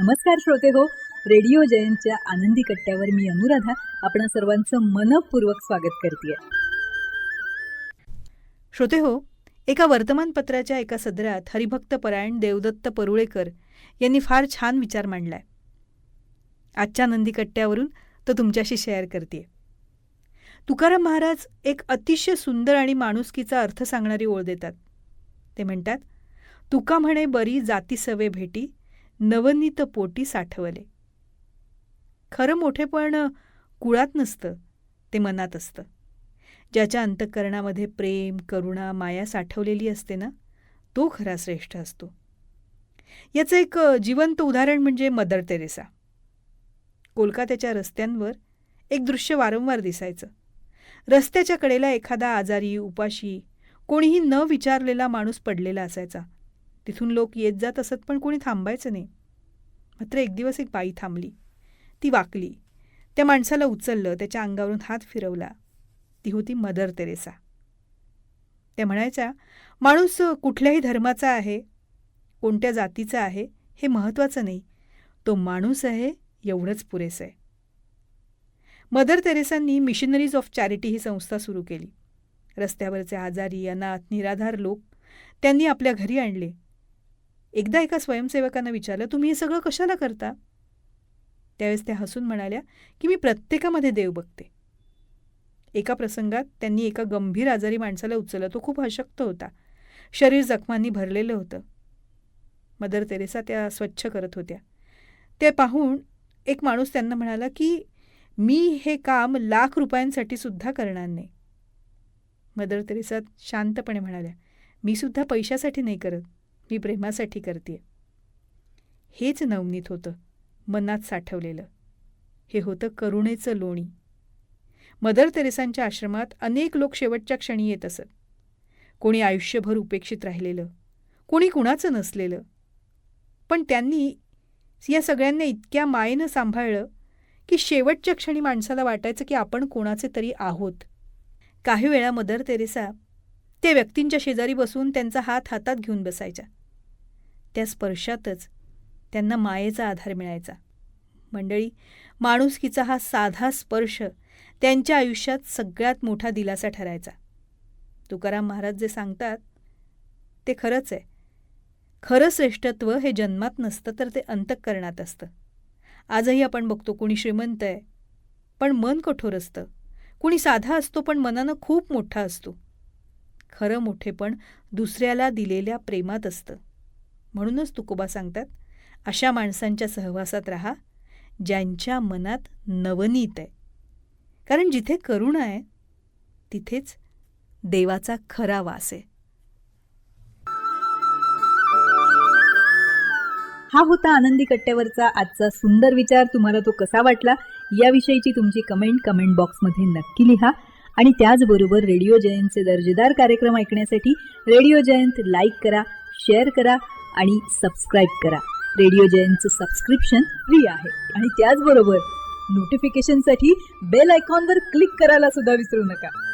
नमस्कार श्रोते हो, रेडिओ जयंतच्या आनंदी कट्ट्यावर मी अनुराधा आपणा सर्वांचं मनपूर्वक स्वागत करते. श्रोते हो, एका वर्तमानपत्राच्या एका सदरात हरिभक्त परायण देवदत्त परुळेकर यांनी फार छान विचार मांडलाय. आजच्या आनंदी कट्ट्यावरून तो तुमच्याशी शेअर करते. तुकाराम महाराज एक अतिशय सुंदर आणि माणुसकीचा अर्थ सांगणारी ओळ देतात. ते म्हणतात, तुका म्हणे बरी जाती सवे भेटी, नवनीत पोटी साठवले. खरं मोठेपण कुळात नसतं, ते मनात असतं. ज्याच्या अंतःकरणामध्ये प्रेम, करुणा, माया साठवलेली असते ना, तो खरा श्रेष्ठ असतो. याचं एक जिवंत उदाहरण म्हणजे मदर तेरेसा. कोलकात्याच्या रस्त्यांवर एक दृश्य वारंवार दिसायचं. रस्त्याच्या कडेला एखादा आजारी, उपाशी, कोणीही न विचारलेला माणूस पडलेला असायचा. तिथून लोक येत जात असत, पण कोणी थांबायचं नाही. मात्र एक दिवस एक बाई थांबली. ती वाकली, त्या माणसाला उचललं, त्याच्या अंगावरून हात फिरवला. ती होती मदर तेरेसा. त्या म्हणायच्या, माणूस कुठल्याही धर्माचा आहे, कोणत्या जातीचा आहे, हे महत्त्वाचं नाही, तो माणूस आहे एवढंच पुरेसं आहे. मदर तेरेसांनी मिशनरीज ऑफ चॅरिटी ही संस्था सुरू केली. रस्त्यावरचे आजारी, अनाथ, निराधार लोक त्यांनी आपल्या घरी आणले. एकदा एका स्वयंसेवकांना विचारलं, तुम्ही हे सगळं कशाला करता? त्यावेळेस त्या हसून म्हणाल्या की मी प्रत्येकामध्ये देव बघते. एका प्रसंगात त्यांनी एका गंभीर आजारी माणसाला उचललं. तो खूप अशक्त होता, शरीर जखमांनी भरलेलं होतं. मदर तेरेसा त्या स्वच्छ करत होत्या. ते पाहून एक माणूस त्यांना म्हणाला की मी हे काम ₹1,00,000 सुद्धा करणार नाही. मदर तेरेसा शांतपणे म्हणाल्या, मी सुद्धा पैशासाठी नाही करत, मी प्रेमासाठी करते. हेच नवनीत होतं, मनात साठवलेलं. हे होतं करुणेचं लोणी. मदर तेरेसांच्या आश्रमात अनेक लोक शेवटच्या क्षणी येत असत. कोणी आयुष्यभर उपेक्षित राहिलेलं, कोणी कुणाचं नसलेलं. पण त्यांनी या सगळ्यांना इतक्या मायेनं सांभाळलं की शेवटच्या क्षणी माणसाला वाटायचं की आपण कोणाचे तरी आहोत. काही वेळा मदर तेरेसा त्या व्यक्तींच्या शेजारी बसून त्यांचा हात हातात घेऊन बसायच्या. त्या स्पर्शातच त्यांना मायेचा आधार मिळायचा. मंडळी, माणुसकीचा हा साधा स्पर्श त्यांच्या आयुष्यात सगळ्यात मोठा दिलासा ठरायचा. तुकाराम महाराज जे सांगतात ते खरंच आहे. खरं श्रेष्ठत्व हे जन्मात नसतं, तर ते अंतःकरणात असतं. आजही आपण बघतो, कोणी श्रीमंत आहे पण मन कठोर असतं, कुणी साधा असतो पण मनानं खूप मोठा असतो. खरं मोठेपण दुसऱ्याला दिलेल्या प्रेमात असतं. म्हणूनच तुकोबा सांगतात, अशा माणसांच्या सहवासात राहा ज्यांच्या मनात नवनीत आहे. कारण जिथे करुणा आहे तिथेच देवाचा खरा वास आहे. हा होता आनंदी कट्ट्यावरचा आजचा सुंदर विचार. तुम्हाला तो कसा वाटला याविषयीची तुमची कमेंट बॉक्समध्ये नक्की लिहा. आणि त्याचबरोबर रेडिओ जयंतचे दर्जेदार कार्यक्रम ऐकण्यासाठी रेडिओ जयंत लाईक करा, शेअर करा आणि सबस्क्राईब करा. रेडिओ जयंतचं सबस्क्रिप्शन फ्री आहे. आणि त्याचबरोबर नोटिफिकेशनसाठी बेल आयकॉनवर क्लिक करायला सुद्धा विसरू नका.